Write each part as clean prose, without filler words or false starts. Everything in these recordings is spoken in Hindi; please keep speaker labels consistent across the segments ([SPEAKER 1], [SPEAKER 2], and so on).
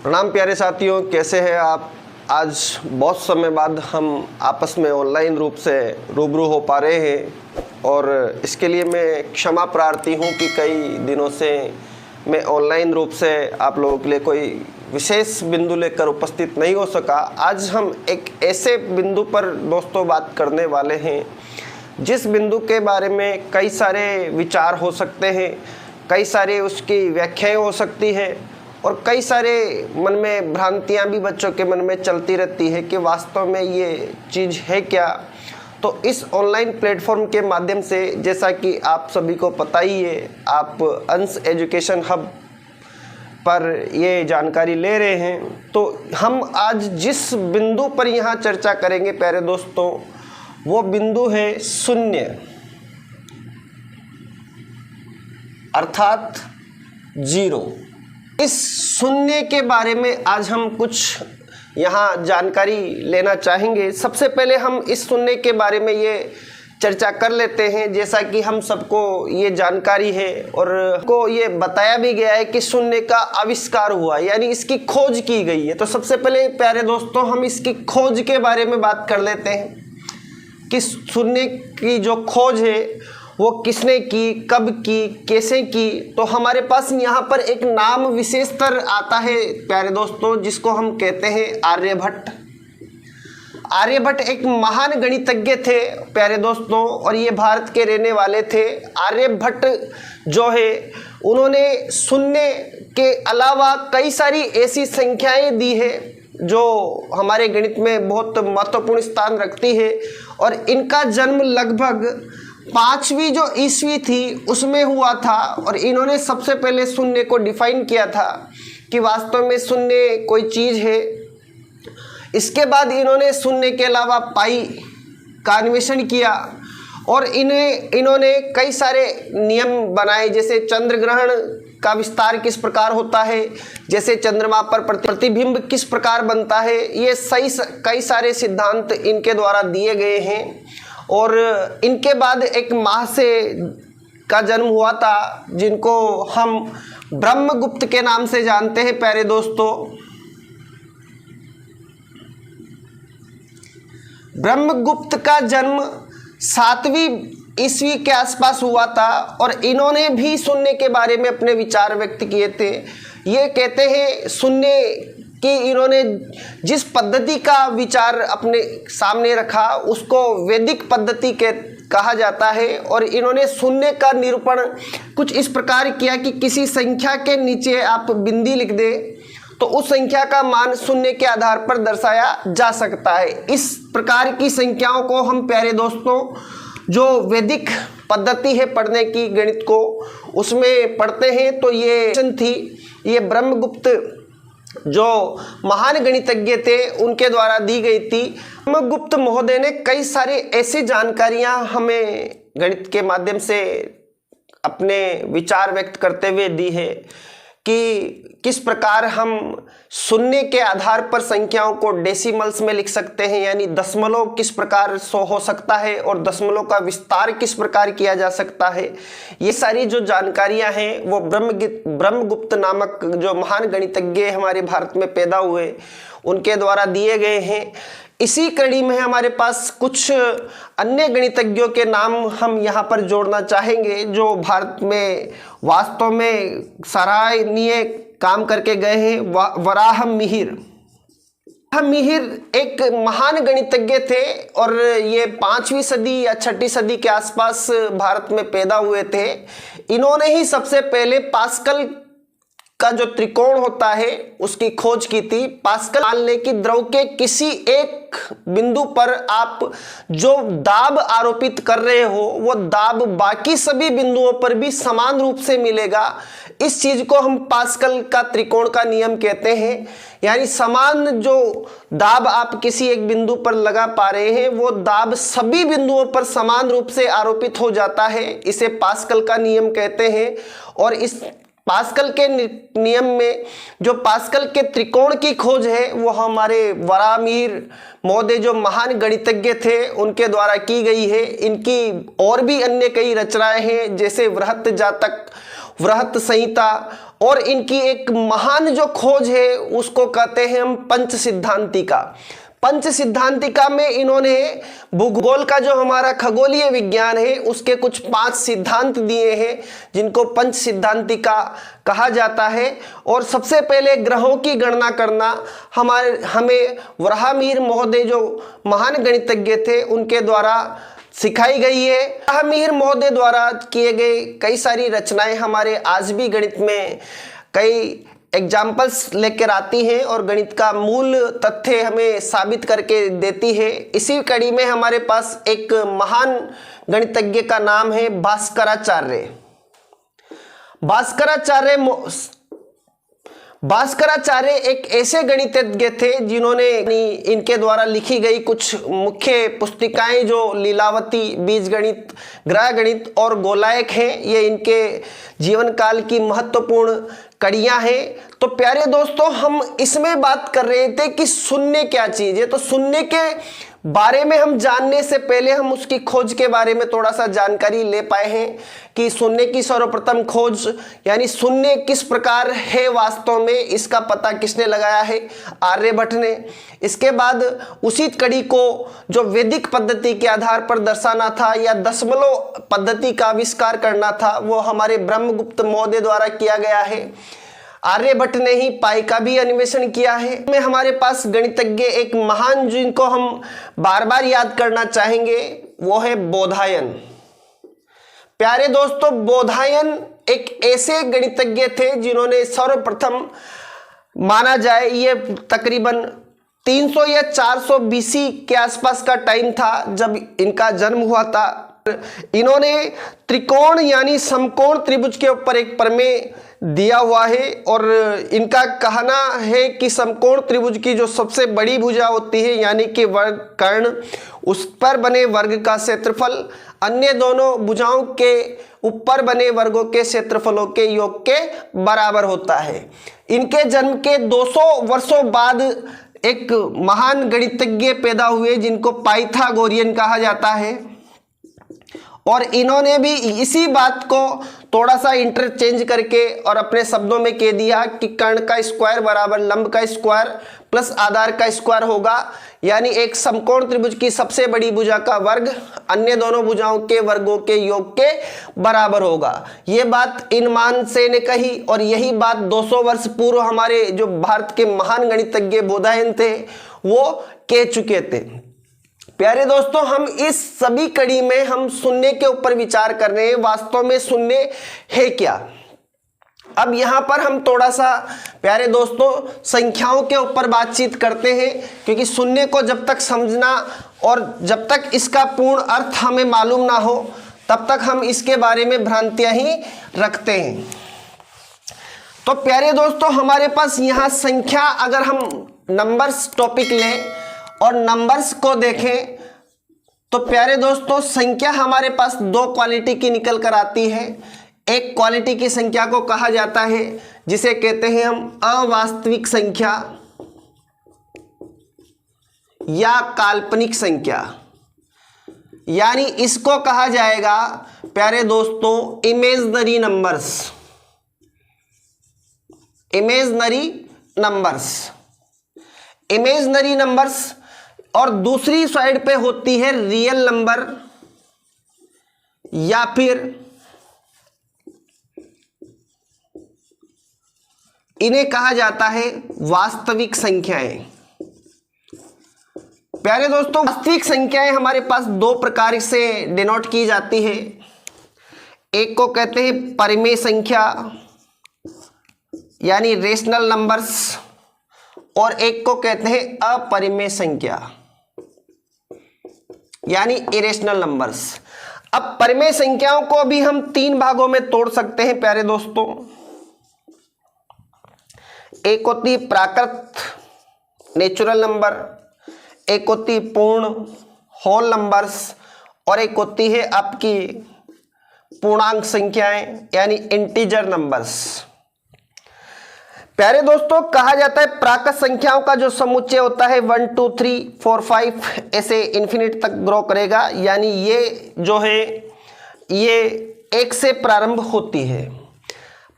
[SPEAKER 1] प्रणाम प्यारे साथियों, कैसे हैं आप। आज बहुत समय बाद हम आपस में ऑनलाइन रूप से रूबरू हो पा रहे हैं और इसके लिए मैं क्षमा प्रार्थी हूं कि कई दिनों से मैं ऑनलाइन रूप से आप लोगों के लिए कोई विशेष बिंदु लेकर उपस्थित नहीं हो सका। आज हम एक ऐसे बिंदु पर दोस्तों बात करने वाले हैं जिस बिंदु के बारे में कई सारे विचार हो सकते हैं, कई सारे उसकी व्याख्याएं हो सकती है और कई सारे मन में भ्रांतियां भी बच्चों के मन में चलती रहती है कि वास्तव में ये चीज़ है क्या। तो इस ऑनलाइन प्लेटफॉर्म के माध्यम से, जैसा कि आप सभी को पता ही है, आप अंश एजुकेशन हब पर ये जानकारी ले रहे हैं। तो हम आज जिस बिंदु पर यहाँ चर्चा करेंगे प्यारे दोस्तों, वो बिंदु है शून्य, अर्थात जीरो। इस शून्य के बारे में आज हम कुछ यहाँ जानकारी लेना चाहेंगे। सबसे पहले हम इस शून्य के बारे में ये चर्चा कर लेते हैं। जैसा कि हम सबको ये जानकारी है और को ये बताया भी गया है कि शून्य का आविष्कार हुआ, यानी इसकी खोज की गई है। तो सबसे पहले प्यारे दोस्तों हम इसकी खोज के बारे में बात कर लेते हैं कि शून्य की जो खोज है वो किसने की, कब की, कैसे की। तो हमारे पास यहाँ पर एक नाम विशेषतर आता है प्यारे दोस्तों, जिसको हम कहते हैं आर्यभट्ट। आर्यभट्ट एक महान गणितज्ञ थे प्यारे दोस्तों और ये भारत के रहने वाले थे। आर्यभट्ट जो है उन्होंने शून्य के अलावा कई सारी ऐसी संख्याएं दी है जो हमारे गणित में बहुत महत्वपूर्ण स्थान रखती है और इनका जन्म लगभग 5वीं जो ईस्वी थी उसमें हुआ था और इन्होंने सबसे पहले शून्य को डिफाइन किया था कि वास्तव में शून्य कोई चीज़ है। इसके बाद इन्होंने शून्य के अलावा पाई का अन्वेषण किया और इन्होंने कई सारे नियम बनाए, जैसे चंद्र ग्रहण का विस्तार किस प्रकार होता है, जैसे चंद्रमा पर प्रतिबिंब किस प्रकार बनता है। ये कई सारे सिद्धांत इनके द्वारा दिए गए हैं। और इनके बाद एक महाशय का जन्म हुआ था जिनको हम ब्रह्मगुप्त के नाम से जानते हैं प्यारे दोस्तों। ब्रह्मगुप्त का जन्म 7वीं ईस्वी के आसपास हुआ था और इन्होंने भी शून्य के बारे में अपने विचार व्यक्त किए थे। ये कहते हैं शून्य कि इन्होंने जिस पद्धति का विचार अपने सामने रखा उसको वैदिक पद्धति के कहा जाता है और इन्होंने शून्य का निरूपण कुछ इस प्रकार किया कि किसी संख्या के नीचे आप बिंदी लिख दे तो उस संख्या का मान शून्य के आधार पर दर्शाया जा सकता है। इस प्रकार की संख्याओं को हम प्यारे दोस्तों जो वैदिक पद्धति है पढ़ने की गणित को, उसमें पढ़ते हैं। तो ये ब्रह्मगुप्त जो महान गणितज्ञ थे उनके द्वारा दी गई थी। ब्रह्मगुप्त महोदय ने कई सारी ऐसी जानकारियां हमें गणित के माध्यम से अपने विचार व्यक्त करते हुए दी है कि किस प्रकार हम शून्य के आधार पर संख्याओं को डेसिमल्स में लिख सकते हैं, यानी दशमलव किस प्रकार हो सकता है और दशमलव का विस्तार किस प्रकार किया जा सकता है। ये सारी जो जानकारियां हैं वो ब्रह्मगुप्त नामक जो महान गणितज्ञ हमारे भारत में पैदा हुए उनके द्वारा दिए गए हैं। इसी कड़ी में हमारे पास कुछ अन्य गणितज्ञों के नाम हम यहाँ पर जोड़ना चाहेंगे जो भारत में वास्तव में सराहनीय काम करके गए हैं। वराहमिहिर एक महान गणितज्ञ थे और ये 5वीं सदी या 6ठी सदी के आसपास भारत में पैदा हुए थे। इन्होंने ही सबसे पहले पास्कल का जो त्रिकोण होता है उसकी खोज की थी। पास्कल मान लें कि द्रव के किसी एक बिंदु पर आप जो दाब आरोपित कर रहे हो वो दाब बाकी सभी बिंदुओं पर भी समान रूप से मिलेगा। इस चीज को हम पास्कल का त्रिकोण का नियम कहते हैं, यानी समान जो दाब आप किसी एक बिंदु पर लगा पा रहे हैं वो दाब सभी बिंदुओं पर समान रूप से आरोपित हो जाता है। इसे पास्कल का नियम कहते हैं। और इस पास्कल के नियम में जो पास्कल के त्रिकोण की खोज है वो हमारे वराहमिहिर महोदय जो महान गणितज्ञ थे उनके द्वारा की गई है। इनकी और भी अन्य कई रचनाएं हैं, जैसे वृहत जातक, वृहत संहिता और इनकी एक महान जो खोज है उसको कहते हैं हम पंच सिद्धांतिका। पंच सिद्धांतिका में इन्होंने भूगोल का जो हमारा खगोलीय विज्ञान है उसके कुछ 5 सिद्धांत दिए हैं जिनको पंच सिद्धांतिका कहा जाता है। और सबसे पहले ग्रहों की गणना करना हमें वराहमिहिर महोदय जो महान गणितज्ञ थे उनके द्वारा सिखाई गई है। वराहमिहिर महोदय द्वारा किए गए कई सारी रचनाएं हमारे आज भी गणित में कई एग्जाम्पल्स लेकर आती हैं और गणित का मूल तथ्य हमें साबित करके देती है। इसी कड़ी में हमारे पास एक महान गणितज्ञ का नाम है भास्कराचार्य। भास्कराचार्य एक ऐसे गणितज्ञ थे जिन्होंने इनके द्वारा लिखी गई कुछ मुख्य पुस्तिकाएं जो लीलावती, बीजगणित, ग्रह गणित और गोलायक हैं, ये इनके जीवन काल की महत्वपूर्ण कड़ियां हैं। तो प्यारे दोस्तों, हम इसमें बात कर रहे थे कि शून्य क्या चीज है। तो शून्य के बारे में हम जानने से पहले हम उसकी खोज के बारे में थोड़ा सा जानकारी ले पाए हैं कि शून्य की सर्वप्रथम खोज यानी शून्य किस प्रकार है वास्तव में, इसका पता किसने लगाया है, आर्यभट्ट ने। इसके बाद उसी कड़ी को जो वैदिक पद्धति के आधार पर दर्शाना था या दशमलव पद्धति का आविष्कार करना था वो हमारे ब्रह्मगुप्त महोदय द्वारा किया गया है। आर्यभट्ट ने ही पाई का भी अन्वेषण किया है। में हमारे पास गणितज्ञ एक महान जिनको हम बार बार याद करना चाहेंगे वो है बोधायन। प्यारे दोस्तों, बोधायन एक ऐसे गणितज्ञ थे जिन्होंने सर्वप्रथम माना जाए ये तकरीबन 300 या 400 BC के आसपास का टाइम था जब इनका जन्म हुआ था। इन्होंने त्रिकोण यानी समकोण त्रिभुज के ऊपर एक प्रमेय दिया हुआ है और इनका कहना है कि समकोण त्रिभुज की जो सबसे बड़ी भुजा होती है यानी कि वर्ग कर्ण, उस पर बने वर्ग का क्षेत्रफल अन्य दोनों भुजाओं के ऊपर बने वर्गों के क्षेत्रफलों के योग के बराबर होता है। इनके जन्म के 200 वर्षों बाद एक महान गणितज्ञ पैदा हुए जिनको पाइथागोरियन कहा जाता है और इन्होंने भी इसी बात को थोड़ा सा इंटरचेंज करके और अपने शब्दों में कह दिया कि कर्ण का स्क्वायर बराबर लंब का स्क्वायर प्लस आधार का स्क्वायर होगा, यानी एक समकोण त्रिभुज की सबसे बड़ी भुजा का वर्ग अन्य दोनों भुजाओं के वर्गों के योग के बराबर होगा। ये बात इन महान से ने कही और यही बात 200 वर्ष पूर्व हमारे जो भारत के महान गणितज्ञ बोधायन थे वो कह चुके थे। प्यारे दोस्तों, हम इस सभी कड़ी में हम शून्य के ऊपर विचार कर रहे हैं। वास्तव में शून्य है क्या? अब यहां पर हम थोड़ा सा प्यारे दोस्तों संख्याओं के ऊपर बातचीत करते हैं क्योंकि शून्य को जब तक समझना और जब तक इसका पूर्ण अर्थ हमें मालूम ना हो तब तक हम इसके बारे में भ्रांतियां ही रखते हैं। तो प्यारे दोस्तों, हमारे पास यहां संख्या, अगर हम नंबर्स टॉपिक लें और नंबर्स को देखें तो प्यारे दोस्तों संख्या हमारे पास 2 क्वालिटी की निकल कर आती है। एक क्वालिटी की संख्या को कहा जाता है जिसे कहते हैं हम अवास्तविक संख्या या काल्पनिक संख्या, यानी इसको कहा जाएगा प्यारे दोस्तों इमेजिनरी नंबर्स। इमेजिनरी नंबर्स और दूसरी साइड पे होती है रियल नंबर या फिर इन्हें कहा जाता है वास्तविक संख्याएं। प्यारे दोस्तों, वास्तविक संख्याएं हमारे पास 2 प्रकार से डिनोट की जाती है। एक को कहते हैं परिमेय संख्या यानी रेशनल नंबर्स और एक को कहते हैं अपरिमेय संख्या यानी इरेशनल नंबर्स। अब परिमेय संख्याओं को भी हम 3 भागों में तोड़ सकते हैं प्यारे दोस्तों। एक होती प्राकृत नेचुरल नंबर, एक होती पूर्ण होल नंबर्स और एक होती है आपकी पूर्णांक संख्याएं यानी इंटीजर नंबर्स। प्यारे दोस्तों, कहा जाता है प्राकृत संख्याओं का जो समुच्चय होता है 1 2 3 4 5 ऐसे इन्फिनिट तक ग्रो करेगा, यानी ये जो है ये 1 से प्रारंभ होती है।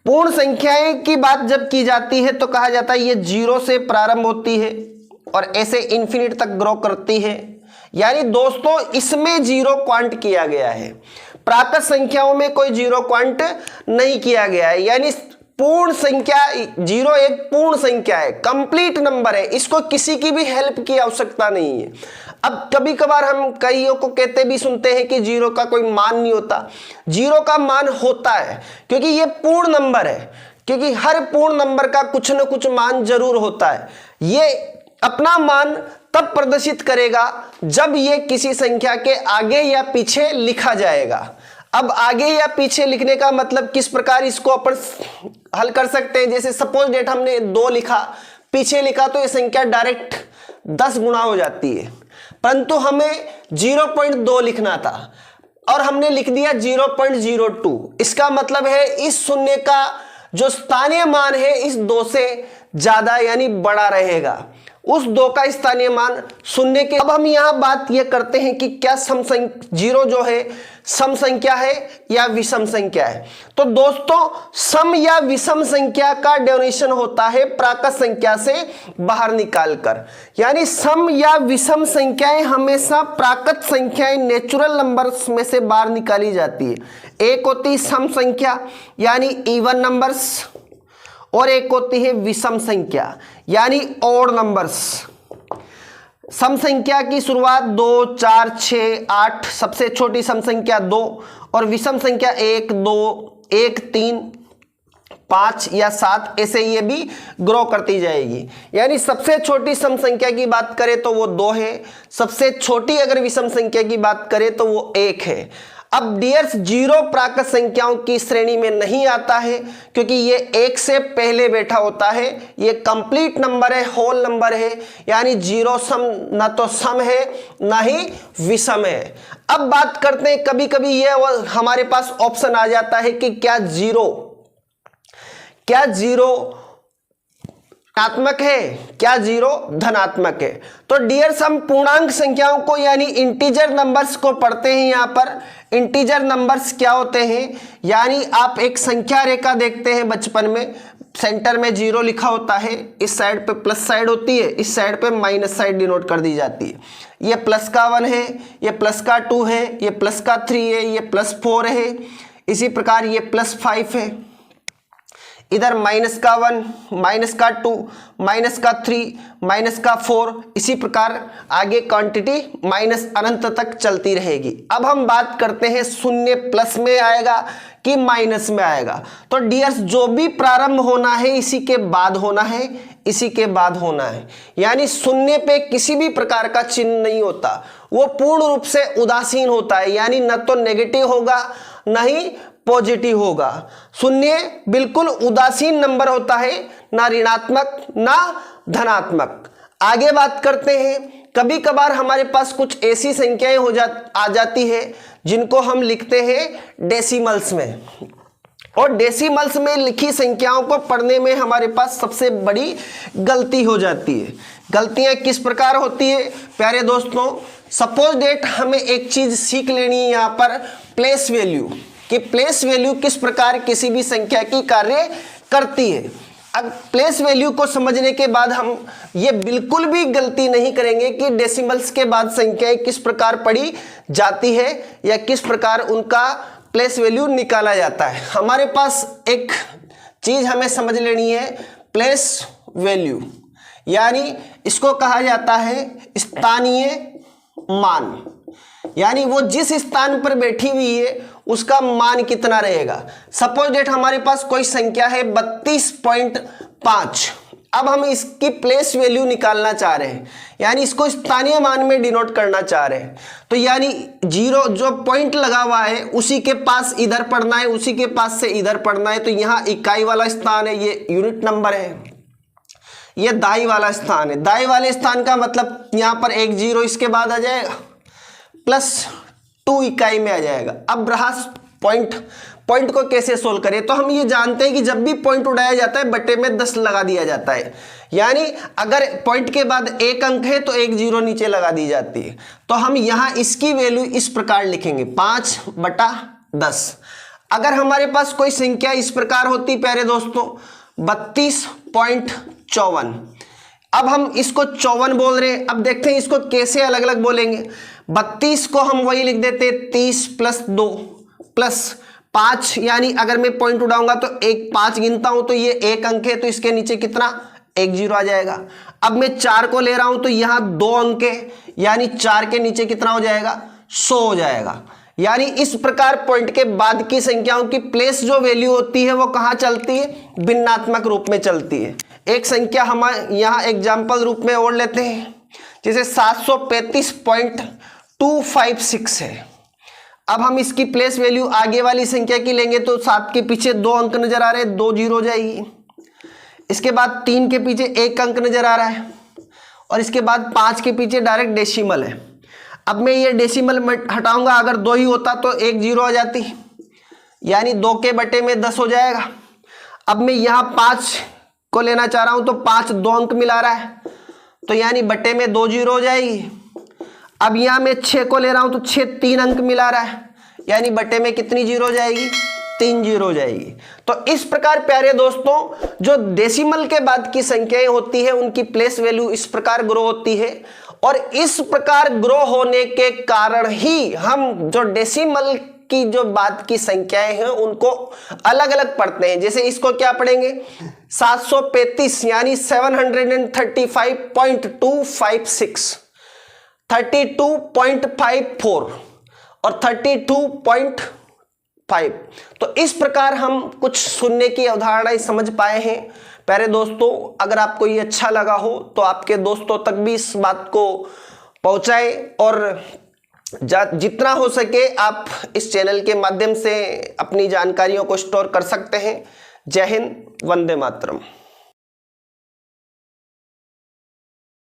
[SPEAKER 1] पूर्ण संख्याएं की बात जब की जाती है तो कहा जाता है ये 0 से प्रारंभ होती है और ऐसे इन्फिनिट तक ग्रो करती है। यानी दोस्तों इसमें 0 क्वांट किया गया है, प्राकृत संख्याओं में कोई 0 क्वांट नहीं किया गया है। यानी पूर्ण संख्या 0 एक पूर्ण संख्या है, कंप्लीट नंबर है, इसको किसी की भी हेल्प की आवश्यकता नहीं है। अब कभी कभार हम कईयों को कहते भी सुनते हैं कि 0 का कोई मान नहीं होता। 0 का मान होता है क्योंकि ये पूर्ण नंबर है, क्योंकि हर पूर्ण नंबर का कुछ न कुछ मान जरूर होता है। ये अपना मान तब प्रदर्शित करेगा जब ये किसी संख्या के आगे या पीछे लिखा जाएगा। अब आगे या पीछे लिखने का मतलब किस प्रकार इसको अपन हल कर सकते हैं। जैसे सपोज डेट हमने 2 लिखा, पीछे लिखा तो ये संख्या डायरेक्ट 10 गुना हो जाती है, परंतु हमें 0.2 लिखना था और हमने लिख दिया 0.02। इसका मतलब है इस शून्य का जो स्थानीय मान है इस 2 से ज्यादा यानी बड़ा रहेगा, उस 2 का स्थानीय मान शून्य के। अब हम यहां बात यह करते हैं कि क्या 0 जो है सम संख्या है या विषम संख्या है। तो दोस्तों सम या विषम संख्या का डेफिनेशन होता है प्राकृत संख्या से बाहर निकालकर। यानी सम या विषम संख्याएं हमेशा प्राकृत संख्याएं नेचुरल नंबर्स में से बाहर निकाली जाती है। एक होती है सम संख्या यानी इवन नंबर्स और एक होती है विषम संख्या यानी ऑड नंबर्स। सम संख्या की शुरुआत 2, 4, 6, 8, सबसे छोटी सम संख्या 2 और विषम संख्या 1, 2, 1, 3, 5 या 7 ऐसे ये भी ग्रो करती जाएगी। यानी सबसे छोटी सम संख्या की बात करें तो वो 2 है, सबसे छोटी अगर विषम संख्या की बात करें तो वो 1 है। अब डियर्स 0 प्राकृत संख्याओं की श्रेणी में नहीं आता है क्योंकि ये 1 से पहले बैठा होता है, ये कंप्लीट नंबर है, होल नंबर है। यानी 0 सम ना तो सम है ना ही विषम है। अब बात करते हैं, कभी कभी ये हमारे पास ऑप्शन आ जाता है कि क्या 0 ऋणात्मक है, क्या 0 धनात्मक है। तो डियर्स हम पूर्णांक संख्याओं को यानी इंटीजर नंबर्स को पढ़ते हैं। यहाँ पर इंटीजर नंबर्स क्या होते हैं, यानी आप एक संख्या रेखा देखते हैं बचपन में, सेंटर में 0 लिखा होता है, इस साइड पे प्लस साइड होती है, इस साइड पे माइनस साइड डिनोट कर दी जाती है। ये प्लस का 1 है, ये प्लस का 2 है, ये प्लस का 3 है, ये प्लस 4 है, इसी प्रकार ये प्लस 5 है। इधर माइनस का 1, माइनस का 2, माइनस का 3, माइनस का 4, इसी प्रकार आगे क्वांटिटी माइनस अनंत तक चलती रहेगी। अब हम बात करते हैं शून्य प्लस में आएगा कि माइनस में आएगा। तो डियर्स जो भी प्रारंभ होना है इसी के बाद होना है, इसी के बाद होना है। यानी शून्य पे किसी भी प्रकार का चिन्ह नहीं होता, वो पूर्ण रूप से उदासीन होता है। यानी न तो नेगेटिव होगा न ही पॉजिटिव होगा। शून्य बिल्कुल उदासीन नंबर होता है, ना ऋणात्मक ना धनात्मक। आगे बात करते हैं, कभी कभार हमारे पास कुछ ऐसी संख्याएं आ जाती है जिनको हम लिखते हैं डेसिमल्स में, और डेसिमल्स में लिखी संख्याओं को पढ़ने में हमारे पास सबसे बड़ी गलती हो जाती है। गलतियां किस प्रकार होती है प्यारे दोस्तों, सपोज डेट हमें एक चीज सीख लेनी है यहाँ पर, प्लेस वैल्यू, कि प्लेस वैल्यू किस प्रकार किसी भी संख्या की कार्य करती है। अब प्लेस वैल्यू को समझने के बाद हम ये बिल्कुल भी गलती नहीं करेंगे कि डेसिमल्स के बाद संख्याएं किस प्रकार पढ़ी जाती है या किस प्रकार उनका प्लेस वैल्यू निकाला जाता है। हमारे पास एक चीज हमें समझ लेनी है, प्लेस वैल्यू, यानी इसको कहा जाता है स्थानीय मान। यानी वो जिस स्थान पर बैठी हुई है उसका मान कितना रहेगा। सपोज डेट हमारे पास कोई संख्या है 32.5, अब हम इसकी प्लेस वैल्यू निकालना चाह रहे हैं, यानी इसको स्थानीय मान में डिनोट करना चाह रहे हैं। तो यानी 0 जो पॉइंट लगा हुआ है उसी के पास इधर पढ़ना है, उसी के पास से इधर पढ़ना है। तो यहाँ इकाई वाला स्थान है, ये यूनिट नंबर है, ये दाई वाला स्थान है। दाई वाले स्थान का मतलब यहाँ पर एक 0 इसके बाद आ जाएगा, +2 इकाई में आ जाएगा। अब रहा पॉइंट को कैसे सोल्व करें, तो हम ये जानते हैं कि जब भी पॉइंट उड़ाया जाता है बटे में 10 लगा दिया जाता है। यानी अगर पॉइंट के बाद एक अंक है तो एक 0 नीचे लगा दी जाती है। तो हम यहाँ इसकी वैल्यू इस प्रकार लिखेंगे 5/10। अगर हमारे पास कोई संख्या इस प्रकार होती प्यारे दोस्तों 32.54, अब हम इसको 54 बोल रहे हैं। अब देखते हैं इसको कैसे अलग अलग बोलेंगे। 32 को हम वही लिख देते 30 + 2 + 5, यानी अगर मैं पॉइंट उड़ाऊंगा तो 5 गिनता हूं तो ये 1 अंक है, तो इसके नीचे कितना 1 0 आ जाएगा। अब मैं 4 को ले रहा हूं तो यहां 2 अंक है, यानी 4 के नीचे कितना हो जाएगा 100 हो जाएगा। यानी इस प्रकार पॉइंट के बाद की संख्याओं की प्लेस जो वैल्यू होती है वो कहां चलती है, भिन्नात्मक रूप में चलती है। एक संख्या हम यहां एग्जाम्पल रूप में और लेते हैं, जैसे 735.256 है। अब हम इसकी प्लेस वैल्यू आगे वाली संख्या की लेंगे तो 7 के पीछे 2 अंक नजर आ रहे हैं, 2 0 हो जाएगी। इसके बाद 3 के पीछे 1 अंक नजर आ रहा है, और इसके बाद 5 के पीछे डायरेक्ट डेसिमल है। अब मैं ये डेसिमल हटाऊंगा, अगर 2 ही होता तो 1 0 आ जाती, यानी 2 के बटे में 10 हो जाएगा। अब मैं यहाँ 5 को लेना चाह रहा हूं तो 5 2 अंक मिला रहा है, तो यानी बटे में 2 0 हो जाएगी। अब यहाँ मैं 6 को ले रहा हूं तो 6 3 अंक मिला रहा है, यानी बटे में कितनी 0 हो जाएगी, 3 0 हो जाएगी। तो इस प्रकार प्यारे दोस्तों जो डेसिमल के बाद की संख्याएं होती है उनकी प्लेस वैल्यू इस प्रकार ग्रो होती है, और इस प्रकार ग्रो होने के कारण ही हम जो डेसिमल की जो बाद की संख्याएं हैं उनको अलग अलग पढ़ते हैं। जैसे इसको क्या पढ़ेंगे 735 यानी 735.256, 32.54 और 32.5। तो इस प्रकार हम कुछ सुनने की अवधारणाएं समझ पाए हैं। प्यारे दोस्तों अगर आपको ये अच्छा लगा हो तो आपके दोस्तों तक भी इस बात को पहुंचाएं, और जितना हो सके आप इस चैनल के माध्यम से अपनी जानकारियों को स्टोर कर सकते हैं। जय हिंद, वंदे मातरम।